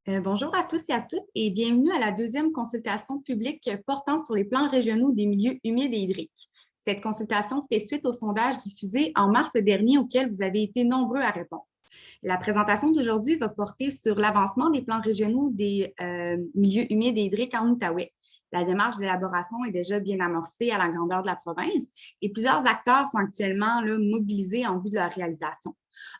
Bonjour à tous et à toutes et bienvenue à la deuxième consultation publique portant sur les plans régionaux des milieux humides et hydriques. Cette consultation fait suite au sondage diffusé en mars dernier auquel vous avez été nombreux à répondre. La présentation d'aujourd'hui va porter sur l'avancement des plans régionaux des milieux humides et hydriques en Outaouais. La démarche d'élaboration est déjà bien amorcée à la grandeur de la province et plusieurs acteurs sont actuellement mobilisés en vue de leur réalisation.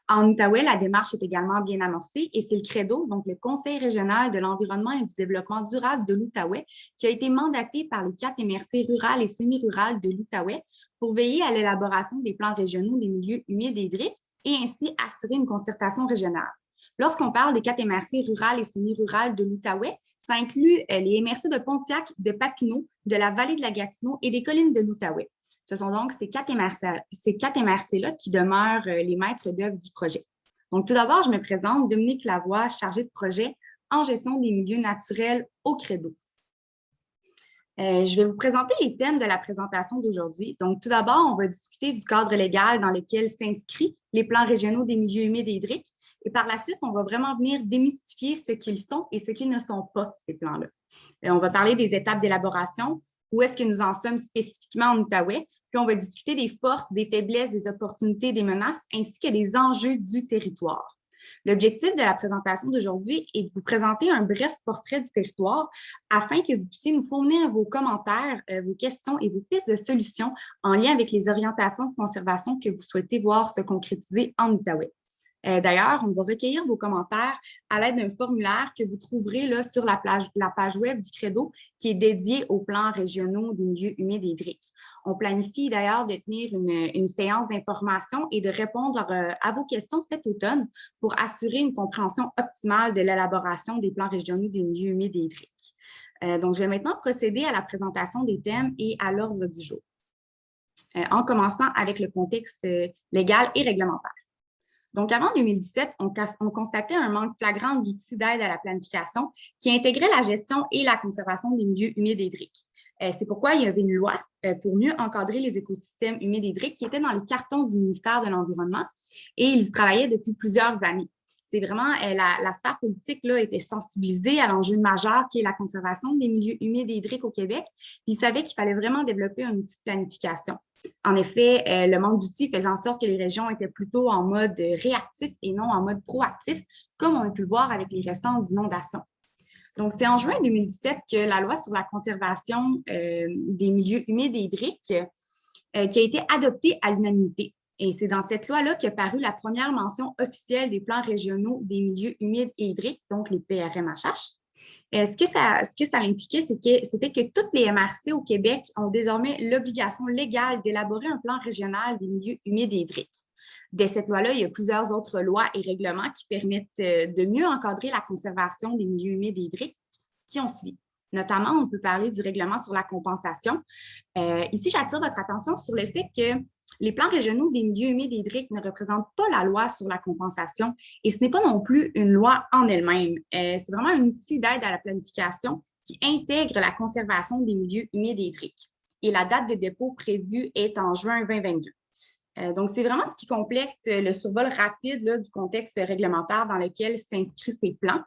En Outaouais, la démarche est également bien amorcée et c'est le CREDO, donc le Conseil régional de l'environnement et du développement durable de l'Outaouais, qui a été mandaté par les 4 MRC rurales et semi-rurales de l'Outaouais pour veiller à l'élaboration des plans régionaux des milieux humides et hydriques et ainsi assurer une concertation régionale. Lorsqu'on parle des 4 MRC rurales et semi-rurales de l'Outaouais, ça inclut les MRC de Pontiac, de Papineau, de la vallée de la Gatineau et des collines de l'Outaouais. Ce sont donc ces 4 MRC-là qui demeurent les maîtres d'œuvre du projet. Donc, tout d'abord, je me présente, Dominique Lavoie, chargée de projet en gestion des milieux naturels au CREDO. Je vais vous présenter les thèmes de la présentation d'aujourd'hui. Donc, tout d'abord, on va discuter du cadre légal dans lequel s'inscrivent les plans régionaux des milieux humides et hydriques. Et par la suite, on va vraiment venir démystifier ce qu'ils sont et ce qu'ils ne sont pas, ces plans-là. On va parler des étapes d'élaboration, où est-ce que nous en sommes spécifiquement en Outaouais, puis on va discuter des forces, des faiblesses, des opportunités, des menaces, ainsi que des enjeux du territoire. L'objectif de la présentation d'aujourd'hui est de vous présenter un bref portrait du territoire afin que vous puissiez nous fournir vos commentaires, vos questions et vos pistes de solutions en lien avec les orientations de conservation que vous souhaitez voir se concrétiser en Outaouais. D'ailleurs, on va recueillir vos commentaires à l'aide d'un formulaire que vous trouverez là, sur la page web du CREDO qui est dédiée aux plans régionaux des milieux humides et hydriques. On planifie d'ailleurs de tenir une séance d'information et de répondre à vos questions cet automne pour assurer une compréhension optimale de l'élaboration des plans régionaux des milieux humides et hydriques. Donc, je vais maintenant procéder à la présentation des thèmes et à l'ordre du jour, en commençant avec le contexte légal et réglementaire. Donc, avant 2017, on constatait un manque flagrant d'outils d'aide à la planification qui intégraient la gestion et la conservation des milieux humides et hydriques. C'est pourquoi il y avait une loi pour mieux encadrer les écosystèmes humides et hydriques qui était dans les cartons du ministère de l'Environnement et ils y travaillaient depuis plusieurs années. C'est vraiment la sphère politique là, était sensibilisée à l'enjeu majeur qui est la conservation des milieux humides et hydriques au Québec. Puis ils savaient qu'il fallait vraiment développer un outil de planification. En effet, le manque d'outils faisait en sorte que les régions étaient plutôt en mode réactif et non en mode proactif, comme on a pu le voir avec les récentes inondations. Donc, c'est en juin 2017 que la loi sur la conservation des milieux humides et hydriques qui a été adoptée à l'unanimité. Et c'est dans cette loi-là qu'est parue la première mention officielle des plans régionaux des milieux humides et hydriques, donc les PRMHH. Ce que ça impliquait, c'était que toutes les MRC au Québec ont désormais l'obligation légale d'élaborer un plan régional des milieux humides et hydriques. Dès cette loi-là, il y a plusieurs autres lois et règlements qui permettent de mieux encadrer la conservation des milieux humides et hydriques qui ont suivi. Notamment, on peut parler du règlement sur la compensation. Ici, j'attire votre attention sur le fait que les plans régionaux des milieux humides et hydriques ne représentent pas la loi sur la compensation et ce n'est pas non plus une loi en elle-même. C'est vraiment un outil d'aide à la planification qui intègre la conservation des milieux humides et hydriques. Et la date de dépôt prévue est en juin 2022. Donc, c'est vraiment ce qui complète le survol rapide là, du contexte réglementaire dans lequel s'inscrivent ces plans.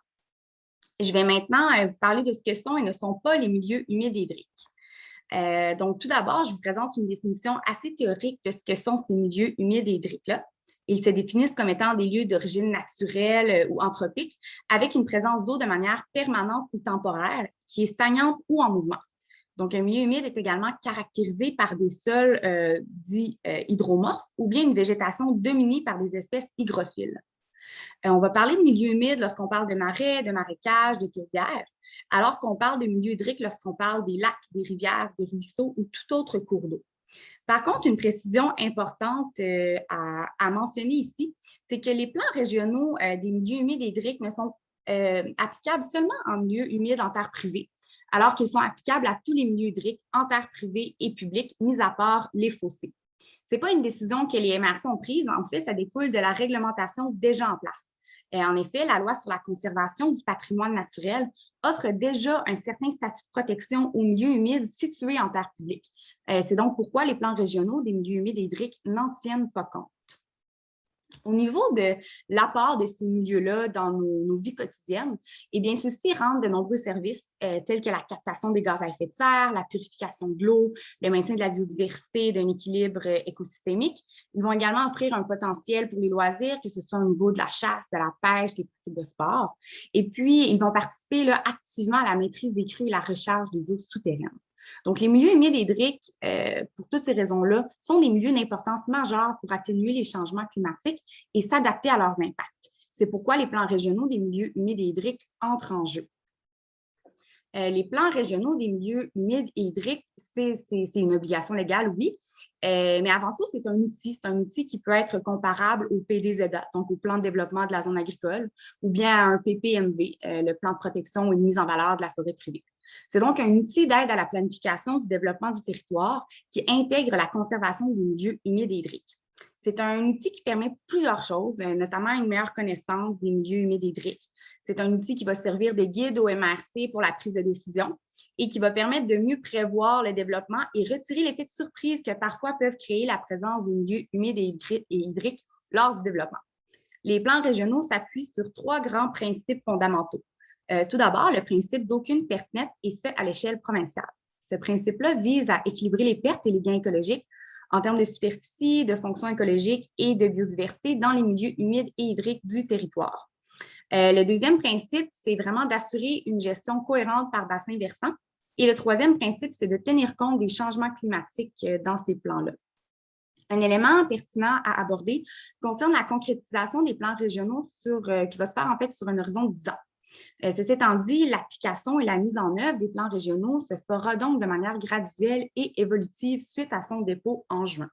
Je vais maintenant vous parler de ce que sont et ne sont pas les milieux humides et hydriques. Donc, tout d'abord, je vous présente une définition assez théorique de ce que sont ces milieux humides et hydriques-là. Ils se définissent comme étant des lieux d'origine naturelle ou anthropique avec une présence d'eau de manière permanente ou temporaire qui est stagnante ou en mouvement. Donc, un milieu humide est également caractérisé par des sols dits hydromorphes ou bien une végétation dominée par des espèces hygrophiles. On va parler de milieux humides lorsqu'on parle de marais, de marécages, de tourbières, alors qu'on parle de milieux hydriques lorsqu'on parle des lacs, des rivières, des ruisseaux ou tout autre cours d'eau. Par contre, une précision importante à mentionner ici, c'est que les plans régionaux des milieux humides et hydriques ne sont applicables seulement en milieu humide en terre privée, alors qu'ils sont applicables à tous les milieux hydriques en terre privée et publique, mis à part les fossés. Ce n'est pas une décision que les MRC ont prise, en fait, ça découle de la réglementation déjà en place. Et en effet, la loi sur la conservation du patrimoine naturel offre déjà un certain statut de protection aux milieux humides situés en terre publique. C'est donc pourquoi les plans régionaux des milieux humides et hydriques n'en tiennent pas compte. Au niveau de l'apport de ces milieux-là dans nos vies quotidiennes, eh bien, ceux-ci rendent de nombreux services tels que la captation des gaz à effet de serre, la purification de l'eau, le maintien de la biodiversité, d'un équilibre écosystémique. Ils vont également offrir un potentiel pour les loisirs, que ce soit au niveau de la chasse, de la pêche, des pratiques de sport. Et puis, ils vont participer là, activement à la maîtrise des crues et la recharge des eaux souterraines. Donc, les milieux humides et hydriques, pour toutes ces raisons-là, sont des milieux d'importance majeure pour atténuer les changements climatiques et s'adapter à leurs impacts. C'est pourquoi les plans régionaux des milieux humides et hydriques entrent en jeu. Les plans régionaux des milieux humides et hydriques, c'est une obligation légale, oui, mais avant tout, c'est un outil. C'est un outil qui peut être comparable au PDZA, donc au plan de développement de la zone agricole, ou bien à un PPMV, le plan de protection et de mise en valeur de la forêt privée. C'est donc un outil d'aide à la planification du développement du territoire qui intègre la conservation des milieux humides et hydriques. C'est un outil qui permet plusieurs choses, notamment une meilleure connaissance des milieux humides et hydriques. C'est un outil qui va servir de guide au MRC pour la prise de décision et qui va permettre de mieux prévoir le développement et retirer l'effet de surprise que parfois peuvent créer la présence des milieux humides et hydriques lors du développement. Les plans régionaux s'appuient sur 3 grands principes fondamentaux. Tout d'abord, le principe d'aucune perte nette, et ce, à l'échelle provinciale. Ce principe-là vise à équilibrer les pertes et les gains écologiques en termes de superficie, de fonctions écologiques et de biodiversité dans les milieux humides et hydriques du territoire. Le deuxième principe, c'est vraiment d'assurer une gestion cohérente par bassin versant. Et le troisième principe, c'est de tenir compte des changements climatiques dans ces plans-là. Un élément pertinent à aborder concerne la concrétisation des plans régionaux qui va se faire en fait sur un horizon de 10 ans. Ceci étant dit, l'application et la mise en œuvre des plans régionaux se fera donc de manière graduelle et évolutive suite à son dépôt en juin.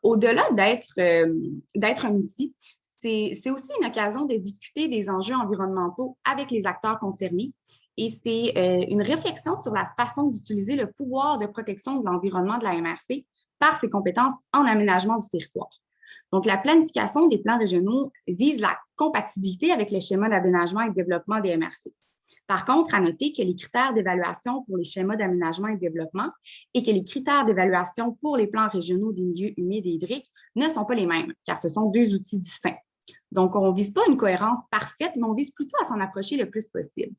Au-delà d'être un outil, c'est aussi une occasion de discuter des enjeux environnementaux avec les acteurs concernés et c'est une réflexion sur la façon d'utiliser le pouvoir de protection de l'environnement de la MRC par ses compétences en aménagement du territoire. Donc, la planification des plans régionaux vise la compatibilité avec les schémas d'aménagement et de développement des MRC. Par contre, à noter que les critères d'évaluation pour les schémas d'aménagement et de développement et que les critères d'évaluation pour les plans régionaux des milieux humides et hydriques ne sont pas les mêmes, car ce sont 2 outils distincts. Donc, on ne vise pas une cohérence parfaite, mais on vise plutôt à s'en approcher le plus possible.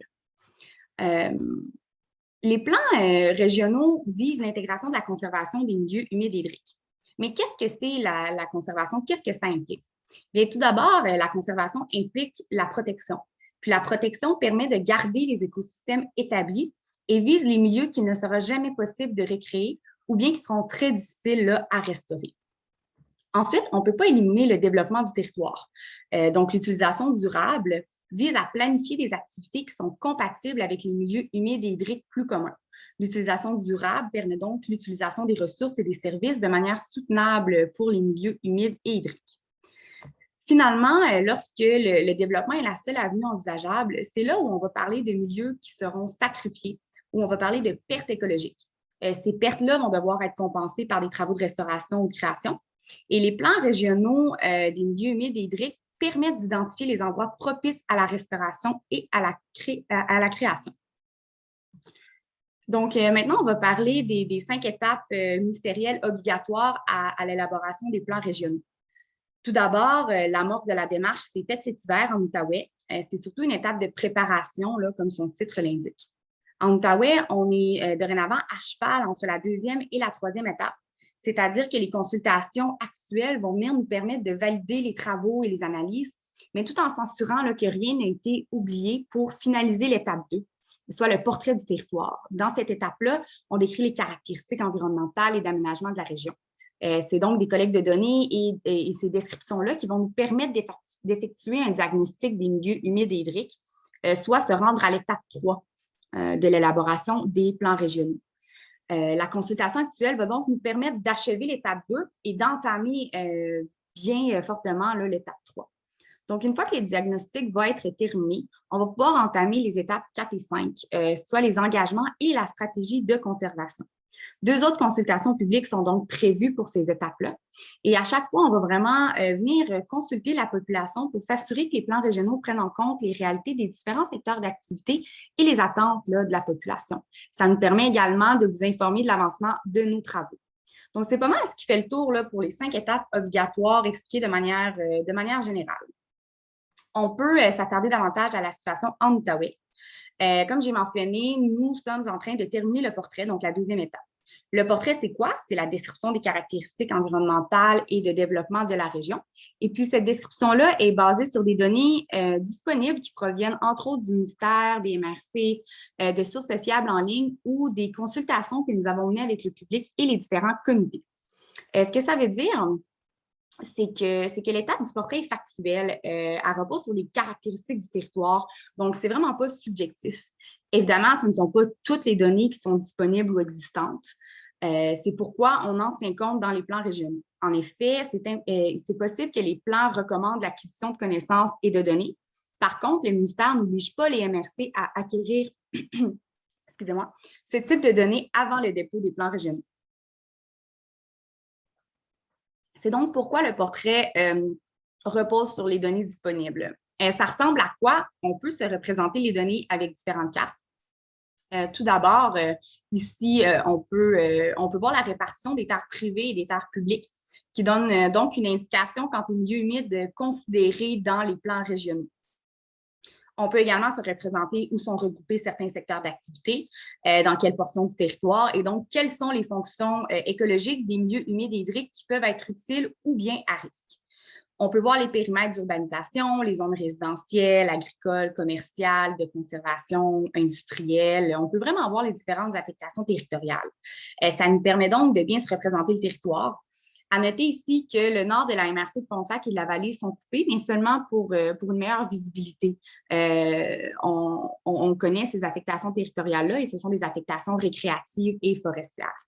Les plans régionaux visent l'intégration de la conservation des milieux humides et hydriques. Mais qu'est-ce que c'est la conservation? Qu'est-ce que ça implique? Bien, tout d'abord, la conservation implique la protection. Puis la protection permet de garder les écosystèmes établis et vise les milieux qu'il ne sera jamais possible de recréer ou bien qui seront très difficiles là, à restaurer. Ensuite, on ne peut pas éliminer le développement du territoire. Donc, l'utilisation durable vise à planifier des activités qui sont compatibles avec les milieux humides et hydriques plus communs. L'utilisation durable permet donc l'utilisation des ressources et des services de manière soutenable pour les milieux humides et hydriques. Finalement, lorsque le développement est la seule avenue envisageable, c'est là où on va parler de milieux qui seront sacrifiés, où on va parler de pertes écologiques. Ces pertes-là vont devoir être compensées par des travaux de restauration ou de création. Et les plans régionaux des milieux humides et hydriques permettent d'identifier les endroits propices à la restauration et à la création. Donc, maintenant, on va parler des 5 étapes ministérielles obligatoires à l'élaboration des plans régionaux. Tout d'abord, l'amorce de la démarche s'est faite cet hiver en Outaouais. C'est surtout une étape de préparation, là, comme son titre l'indique. En Outaouais, on est dorénavant à cheval entre la 2e et la 3e étape, c'est-à-dire que les consultations actuelles vont venir nous permettre de valider les travaux et les analyses, mais tout en s'assurant que rien n'a été oublié pour finaliser l'étape 2. Soit le portrait du territoire. Dans cette étape-là, on décrit les caractéristiques environnementales et d'aménagement de la région. C'est donc des collectes de données et ces descriptions-là qui vont nous permettre d'effectuer un diagnostic des milieux humides et hydriques, soit se rendre à l'étape 3 de l'élaboration des plans régionaux. La consultation actuelle va donc nous permettre d'achever l'étape 2 et d'entamer bien fortement l'étape 3. Donc, une fois que les diagnostics vont être terminés, on va pouvoir entamer les étapes 4 et 5, soit les engagements et la stratégie de conservation. 2 autres consultations publiques sont donc prévues pour ces étapes-là. Et à chaque fois, on va vraiment venir consulter la population pour s'assurer que les plans régionaux prennent en compte les réalités des différents secteurs d'activité et les attentes là, de la population. Ça nous permet également de vous informer de l'avancement de nos travaux. Donc, c'est pas mal ce qui fait le tour là, pour les 5 étapes obligatoires expliquées de manière générale. On peut s'attarder davantage à la situation en Outaouais. Comme j'ai mentionné, nous sommes en train de terminer le portrait, donc la deuxième étape. Le portrait, c'est quoi? C'est la description des caractéristiques environnementales et de développement de la région. Et puis, cette description-là est basée sur des données disponibles qui proviennent, entre autres, du ministère, des MRC, de sources fiables en ligne ou des consultations que nous avons menées avec le public et les différents comités. Ce que ça veut dire, c'est que l'étape du portrait est factuelle. Elle repose sur les caractéristiques du territoire. Donc, c'est vraiment pas subjectif. Évidemment, ce ne sont pas toutes les données qui sont disponibles ou existantes. C'est pourquoi on en tient compte dans les plans régionaux. En effet, c'est possible que les plans recommandent l'acquisition de connaissances et de données. Par contre, le ministère n'oblige pas les MRC à acquérir excusez-moi, ce type de données avant le dépôt des plans régionaux. C'est donc pourquoi le portrait repose sur les données disponibles. Ça ressemble à quoi? On peut se représenter les données avec différentes cartes. Tout d'abord, ici, on peut voir la répartition des terres privées et des terres publiques qui donne donc une indication quant aux milieux humides considérés dans les plans régionaux. On peut également se représenter où sont regroupés certains secteurs d'activité, dans quelle portion du territoire, et donc quelles sont les fonctions écologiques des milieux humides et hydriques qui peuvent être utiles ou bien à risque. On peut voir les périmètres d'urbanisation, les zones résidentielles, agricoles, commerciales, de conservation, industrielles. On peut vraiment voir les différentes affectations territoriales. Ça nous permet donc de bien se représenter le territoire. À noter ici que le nord de la MRC de Pontiac et de la vallée sont coupés, mais seulement pour une meilleure visibilité. On connaît ces affectations territoriales-là et ce sont des affectations récréatives et forestières.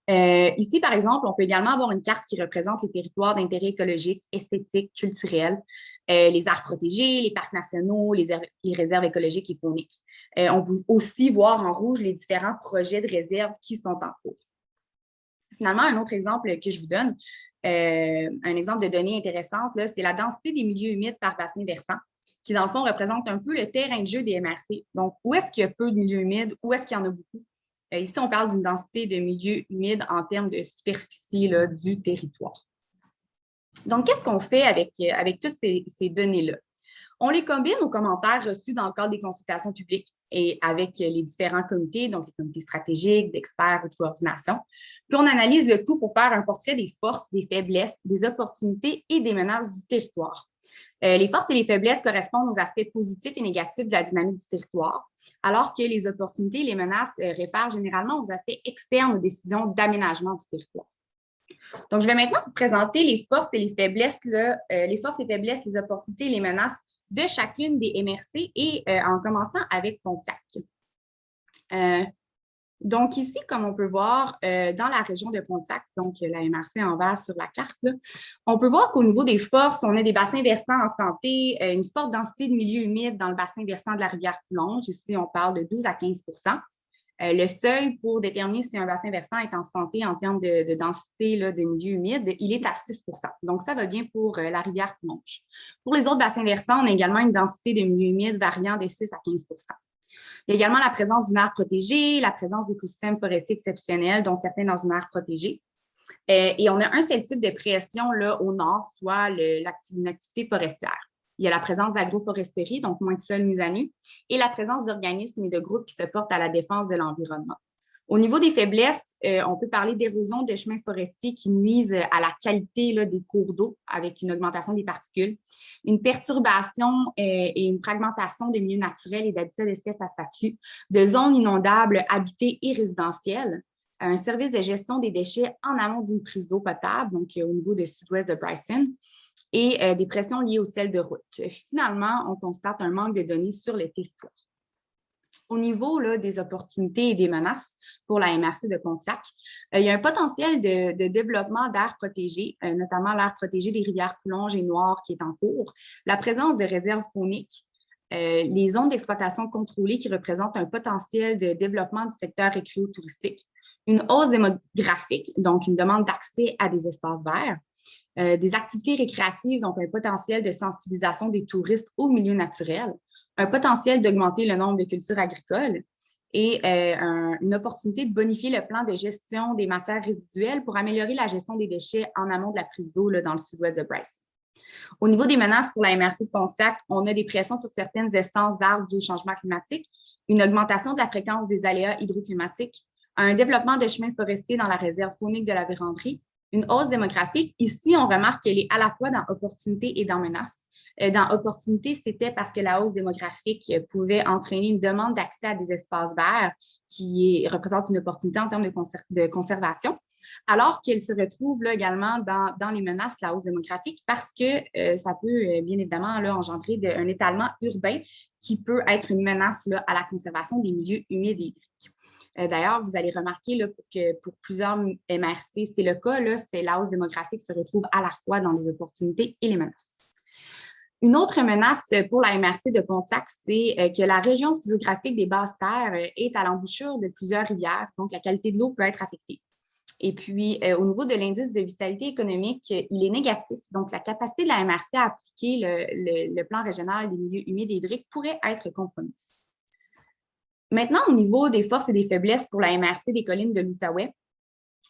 Ici, par exemple, on peut également avoir une carte qui représente les territoires d'intérêt écologique, esthétique, culturel, les aires protégées, les parcs nationaux, les réserves écologiques et fauniques. On peut aussi voir en rouge les différents projets de réserve qui sont en cours. Finalement, un autre exemple que je vous donne, un exemple de données intéressantes, c'est la densité des milieux humides par bassin versant, qui dans le fond représente un peu le terrain de jeu des MRC. Donc, où est-ce qu'il y a peu de milieux humides, où est-ce qu'il y en a beaucoup? Ici, on parle d'une densité de milieux humides en termes de superficie là, du territoire. Donc, qu'est-ce qu'on fait avec toutes ces données-là? On les combine aux commentaires reçus dans le cadre des consultations publiques et avec les différents comités, donc les comités stratégiques, d'experts ou de coordination. Puis, on analyse le tout pour faire un portrait des forces, des faiblesses, des opportunités et des menaces du territoire. Les forces et les faiblesses correspondent aux aspects positifs et négatifs de la dynamique du territoire, alors que les opportunités et les menaces réfèrent généralement aux aspects externes aux décisions d'aménagement du territoire. Donc, je vais maintenant vous présenter les forces et les faiblesses, les opportunités et les menaces de chacune des MRC et en commençant avec Pontiac. Donc, ici, comme on peut voir dans la région de Pontiac, donc la MRC en vert sur la carte, là, on peut voir qu'au niveau des forces, on a des bassins versants en santé, une forte densité de milieux humides dans le bassin versant de la rivière Coulonge. Ici, on parle de 12 à 15 le seuil pour déterminer si un bassin versant est en santé en termes de densité là, de milieux humides, il est à 6 Donc, ça va bien pour la rivière Coulonge. Pour les autres bassins versants, on a également une densité de milieux humides variant de 6 à 15 Il y a également la présence d'une aire protégée, la présence d'écosystèmes forestiers exceptionnels, dont certains dans une aire protégée. Et on a un seul type de pression là, au nord, soit une activité forestière. Il y a la présence d'agroforesterie, donc moins de sols mis à nu, et la présence d'organismes et de groupes qui se portent à la défense de l'environnement. Au niveau des faiblesses, on peut parler d'érosion de chemins forestiers qui nuisent à la qualité là, des cours d'eau avec une augmentation des particules, une perturbation et une fragmentation des milieux naturels et d'habitats d'espèces à statut, de zones inondables habitées et résidentielles, un service de gestion des déchets en amont d'une prise d'eau potable, donc au niveau du sud-ouest de Bryson, et des pressions liées au sel de route. Finalement, on constate un manque de données sur le territoire. Au niveau là, des opportunités et des menaces pour la MRC de Pontiac, il y a un potentiel de développement d'aires protégées, notamment l'aire protégée des rivières Coulonge et Noire qui est en cours, la présence de réserves fauniques, les zones d'exploitation contrôlées qui représentent un potentiel de développement du secteur récréo-touristique, une hausse démographique, donc une demande d'accès à des espaces verts, des activités récréatives, donc un potentiel de sensibilisation des touristes au milieu naturel, un potentiel d'augmenter le nombre de cultures agricoles et une opportunité de bonifier le plan de gestion des matières résiduelles pour améliorer la gestion des déchets en amont de la prise d'eau dans le sud-ouest de Bryce. Au niveau des menaces pour la MRC de Pontiac, on a des pressions sur certaines essences d'arbres dues au changement climatique, une augmentation de la fréquence des aléas hydroclimatiques, un développement de chemins forestiers dans la réserve faunique de la Vérandrie, une hausse démographique. Ici, on remarque qu'elle est à la fois dans opportunité et dans menace. Dans opportunité, c'était parce que la hausse démographique pouvait entraîner une demande d'accès à des espaces verts qui représente une opportunité en termes de conservation, alors qu'elle se retrouve là, également dans les menaces, la hausse démographique, parce que ça peut bien évidemment là, engendrer un étalement urbain qui peut être une menace là, à la conservation des milieux humides et hydriques. D'ailleurs, vous allez remarquer là, que pour plusieurs MRC, c'est le cas, là, c'est la hausse démographique se retrouve à la fois dans les opportunités et les menaces. Une autre menace pour la MRC de Pontiac, c'est que la région physiographique des basses terres est à l'embouchure de plusieurs rivières, donc la qualité de l'eau peut être affectée. Et puis, au niveau de l'indice de vitalité économique, il est négatif. Donc, la capacité de la MRC à appliquer le plan régional des milieux humides et hydriques pourrait être compromise. Maintenant, au niveau des forces et des faiblesses pour la MRC des collines de l'Outaouais,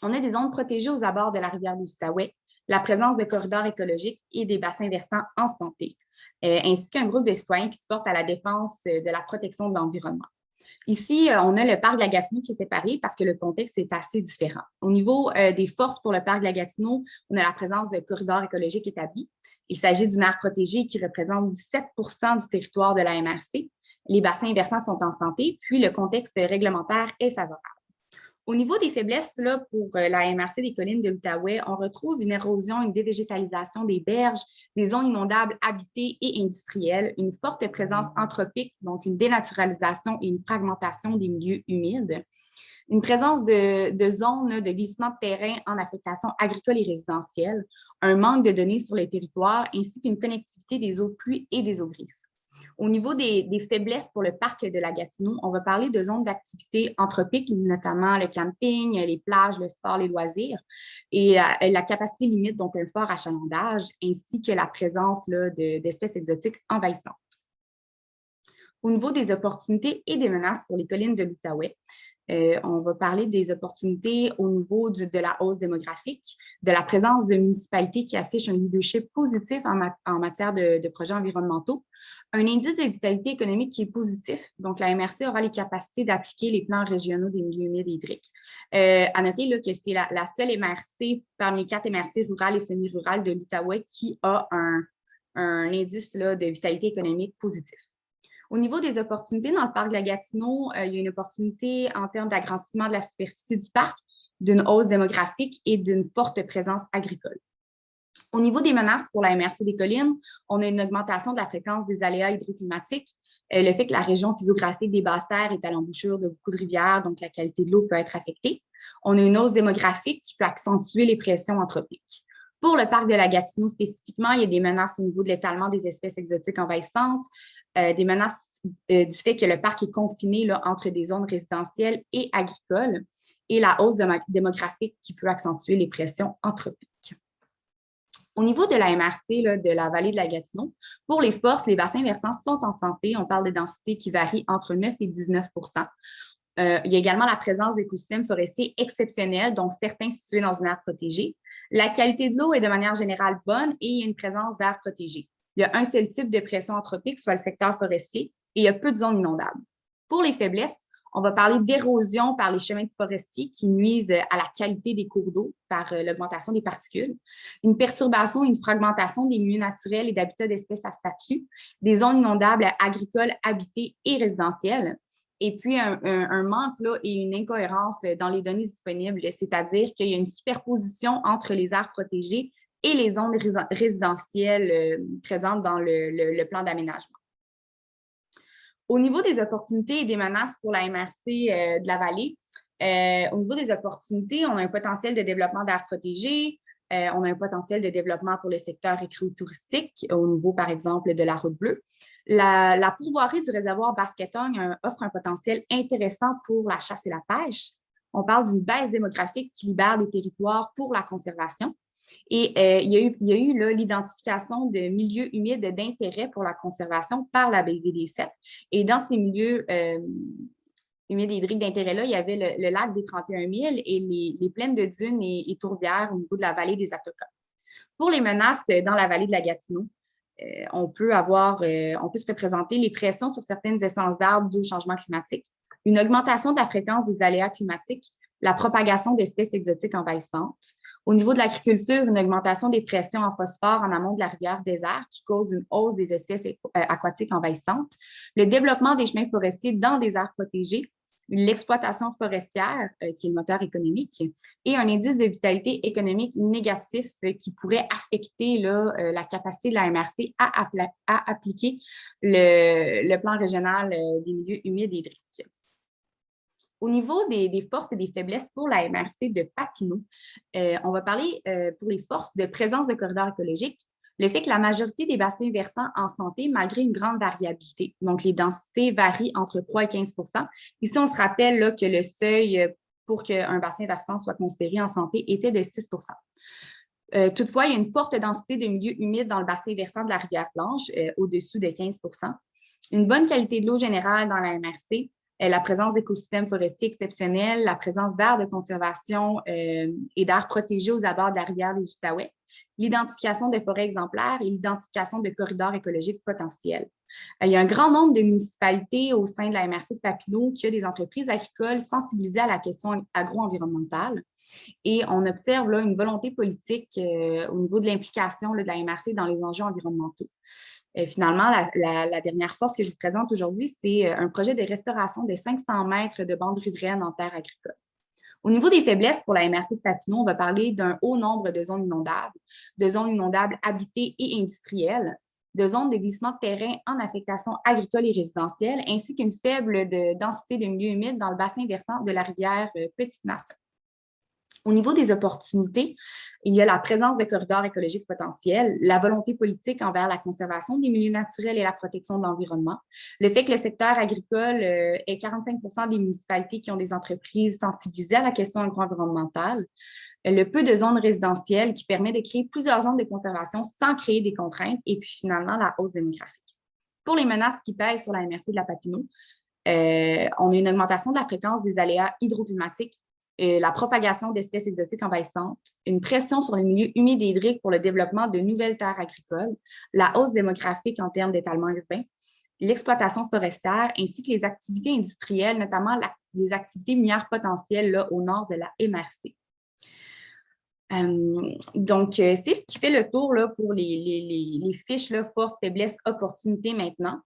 on a des zones protégées aux abords de la rivière des Outaouais, la présence de corridors écologiques et des bassins versants en santé, ainsi qu'un groupe de citoyens qui se portent à la défense de la protection de l'environnement. Ici, on a le parc de la Gatineau qui est séparé parce que le contexte est assez différent. Au niveau des forces pour le parc de la Gatineau, on a la présence de corridors écologiques établis. Il s'agit d'une aire protégée qui représente 17 du territoire de la MRC. Les bassins versants sont en santé, puis le contexte réglementaire est favorable. Au niveau des faiblesses là, pour la MRC des collines de l'Outaouais, on retrouve une érosion, une dévégétalisation des berges, des zones inondables habitées et industrielles, une forte présence anthropique, donc une dénaturalisation et une fragmentation des milieux humides, une présence de zones là, de glissement de terrain en affectation agricole et résidentielle, un manque de données sur les territoires, ainsi qu'une connectivité des eaux de pluie et des eaux grises. Au niveau des faiblesses pour le parc de la Gatineau, on va parler de zones d'activité anthropique, notamment le camping, les plages, le sport, les loisirs, et la capacité limite, donc un fort achalandage, ainsi que la présence d'espèces exotiques envahissantes. Au niveau des opportunités et des menaces pour les collines de l'Outaouais, on va parler des opportunités au niveau de la hausse démographique, de la présence de municipalités qui affichent un leadership positif en matière de projets environnementaux, un indice de vitalité économique qui est positif. Donc, la MRC aura les capacités d'appliquer les plans régionaux des milieux humides et hydriques. À noter là, que c'est la seule MRC parmi les 4 MRC rurales et semi-rurales de l'Outaouais qui a un indice là, de vitalité économique positif. Au niveau des opportunités dans le parc de la Gatineau, il y a une opportunité en termes d'agrandissement de la superficie du parc, d'une hausse démographique et d'une forte présence agricole. Au niveau des menaces pour la MRC des collines, on a une augmentation de la fréquence des aléas hydroclimatiques, le fait que la région physiographique des basses terres est à l'embouchure de beaucoup de rivières, donc la qualité de l'eau peut être affectée. On a une hausse démographique qui peut accentuer les pressions anthropiques. Pour le parc de la Gatineau spécifiquement, il y a des menaces au niveau de l'étalement des espèces exotiques envahissantes, des menaces du fait que le parc est confiné là, entre des zones résidentielles et agricoles, et la hausse démographique qui peut accentuer les pressions anthropiques. Au niveau de la MRC là, de la vallée de la Gatineau, pour les forces, les bassins versants sont en santé. On parle de densités qui varient entre 9 et 19 il y a également la présence d'écosystèmes forestiers exceptionnels, dont certains situés dans une aire protégée. La qualité de l'eau est de manière générale bonne et il y a une présence d'aires protégées. Il y a un seul type de pression anthropique, soit le secteur forestier, et il y a peu de zones inondables. Pour les faiblesses, on va parler d'érosion par les chemins de forestiers qui nuisent à la qualité des cours d'eau par l'augmentation des particules, une perturbation et une fragmentation des milieux naturels et d'habitats d'espèces à statut, des zones inondables agricoles, habitées et résidentielles, et puis un manque là, et une incohérence dans les données disponibles, c'est-à-dire qu'il y a une superposition entre les aires protégées et les zones résidentielles présentes dans le plan d'aménagement. Au niveau des opportunités et des menaces pour la MRC de la vallée, au niveau des opportunités, on a un potentiel de développement d'aires protégées, on a un potentiel de développement pour le secteur écrio-touristique au niveau, par exemple, de la route bleue. La pourvoirie du réservoir Basquetogne offre un potentiel intéressant pour la chasse et la pêche. On parle d'une baisse démographique qui libère des territoires pour la conservation. Et il y a eu l'identification de milieux humides d'intérêt pour la conservation par la BVD7. Et dans ces milieux humides et hydriques d'intérêt, là, il y avait le lac des 31 000 et les plaines de dunes et tourbières au niveau de la vallée des Atokas. Pour les menaces dans la vallée de la Gatineau, on peut se représenter les pressions sur certaines essences d'arbres dues au changement climatique, une augmentation de la fréquence des aléas climatiques, la propagation d'espèces exotiques envahissantes. Au niveau de l'agriculture, une augmentation des pressions en phosphore en amont de la rivière Désert qui cause une hausse des espèces aquatiques envahissantes, le développement des chemins forestiers dans des aires protégées, l'exploitation forestière, qui est le moteur économique, et un indice de vitalité économique négatif qui pourrait affecter là, la capacité de la MRC à appliquer le plan régional des milieux humides et hydriques. Au niveau des forces et des faiblesses pour la MRC de Papineau, on va parler pour les forces de présence de corridors écologiques, le fait que la majorité des bassins versants en santé, malgré une grande variabilité, donc les densités varient entre 3 et 15 %. Ici, on se rappelle là, que le seuil pour qu'un bassin versant soit considéré en santé était de 6 %. Toutefois, il y a une forte densité de milieux humides dans le bassin versant de la rivière Blanche, au-dessus de 15 %. Une bonne qualité de l'eau générale dans la MRC, la présence d'écosystèmes forestiers exceptionnels, la présence d'aires de conservation et d'aires protégées aux abords de la rivière des Outaouais, l'identification de forêts exemplaires et l'identification de corridors écologiques potentiels. Il y a un grand nombre de municipalités au sein de la MRC de Papineau qui ont des entreprises agricoles sensibilisées à la question agro-environnementale. Et on observe là, une volonté politique au niveau de l'implication de la MRC dans les enjeux environnementaux. Finalement, la dernière force que je vous présente aujourd'hui, c'est un projet de restauration de 500 mètres de bandes riveraines en terre agricole. Au niveau des faiblesses pour la MRC de Papineau, on va parler d'un haut nombre de zones inondables habitées et industrielles, de zones de glissement de terrain en affectation agricole et résidentielle, ainsi qu'une faible densité de milieux humides dans le bassin versant de la rivière Petite-Nation. Au niveau des opportunités, il y a la présence de corridors écologiques potentiels, la volonté politique envers la conservation des milieux naturels et la protection de l'environnement, le fait que le secteur agricole ait 45 % des municipalités qui ont des entreprises sensibilisées à la question agro-environnementale, le peu de zones résidentielles qui permet de créer plusieurs zones de conservation sans créer des contraintes, et puis finalement la hausse démographique. Pour les menaces qui pèsent sur la MRC de la Papineau, on a une augmentation de la fréquence des aléas hydroclimatiques, la propagation d'espèces exotiques envahissantes, une pression sur les milieux humides et hydriques pour le développement de nouvelles terres agricoles, la hausse démographique en termes d'étalement urbain, l'exploitation forestière, ainsi que les activités industrielles, notamment les activités minières potentielles là, au nord de la MRC. Donc, c'est ce qui fait le tour là, pour les fiches là, force, faiblesse, opportunité maintenant.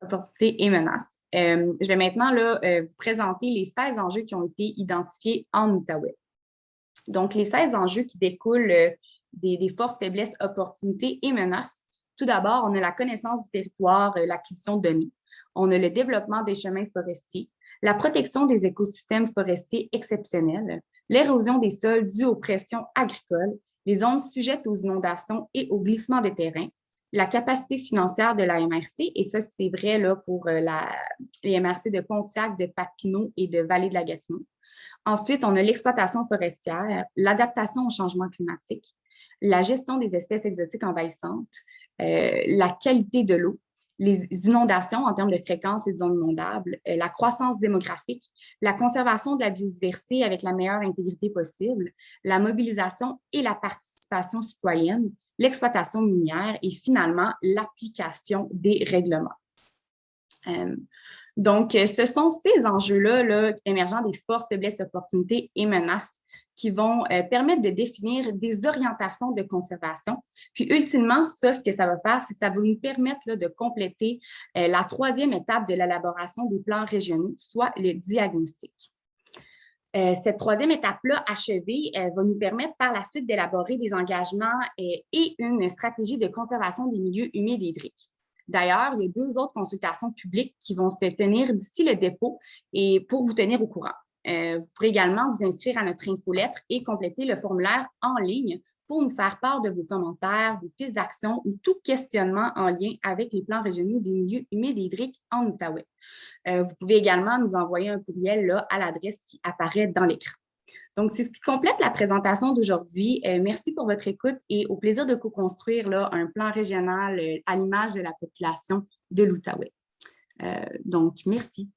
Opportunités et menaces. Je vais maintenant là, vous présenter les 16 enjeux qui ont été identifiés en Outaouais. Donc, les 16 enjeux qui découlent des forces, faiblesses, opportunités et menaces. Tout d'abord, on a la connaissance du territoire, l'acquisition de données. On a le développement des chemins forestiers, la protection des écosystèmes forestiers exceptionnels, l'érosion des sols due aux pressions agricoles, les zones sujettes aux inondations et au glissement des terrains, la capacité financière de la MRC, et ça, c'est vrai là, pour les MRC de Pontiac, de Papineau et de Vallée de la Gatineau. Ensuite, on a l'exploitation forestière, l'adaptation au changement climatique, la gestion des espèces exotiques envahissantes, la qualité de l'eau, les inondations en termes de fréquence et de zones inondables, la croissance démographique, la conservation de la biodiversité avec la meilleure intégrité possible, la mobilisation et la participation citoyenne, l'exploitation minière et finalement l'application des règlements. Donc, ce sont ces enjeux-là là, émergents des forces, faiblesses, opportunités et menaces qui vont permettre de définir des orientations de conservation. Puis, ultimement, ça, ce que ça va faire, c'est que ça va nous permettre là, de compléter la troisième étape de l'élaboration des plans régionaux, soit le diagnostic. Cette troisième étape-là achevée va nous permettre par la suite d'élaborer des engagements et une stratégie de conservation des milieux humides et hydriques. D'ailleurs, il y a 2 autres consultations publiques qui vont se tenir d'ici le dépôt et pour vous tenir au courant. Vous pourrez également vous inscrire à notre infolettre et compléter le formulaire en ligne pour nous faire part de vos commentaires, vos pistes d'action ou tout questionnement en lien avec les plans régionaux des milieux humides et hydriques en Outaouais. Vous pouvez également nous envoyer un courriel là, à l'adresse qui apparaît dans l'écran. Donc, c'est ce qui complète la présentation d'aujourd'hui. Merci pour votre écoute et au plaisir de co-construire là, un plan régional à l'image de la population de l'Outaouais. Donc, merci.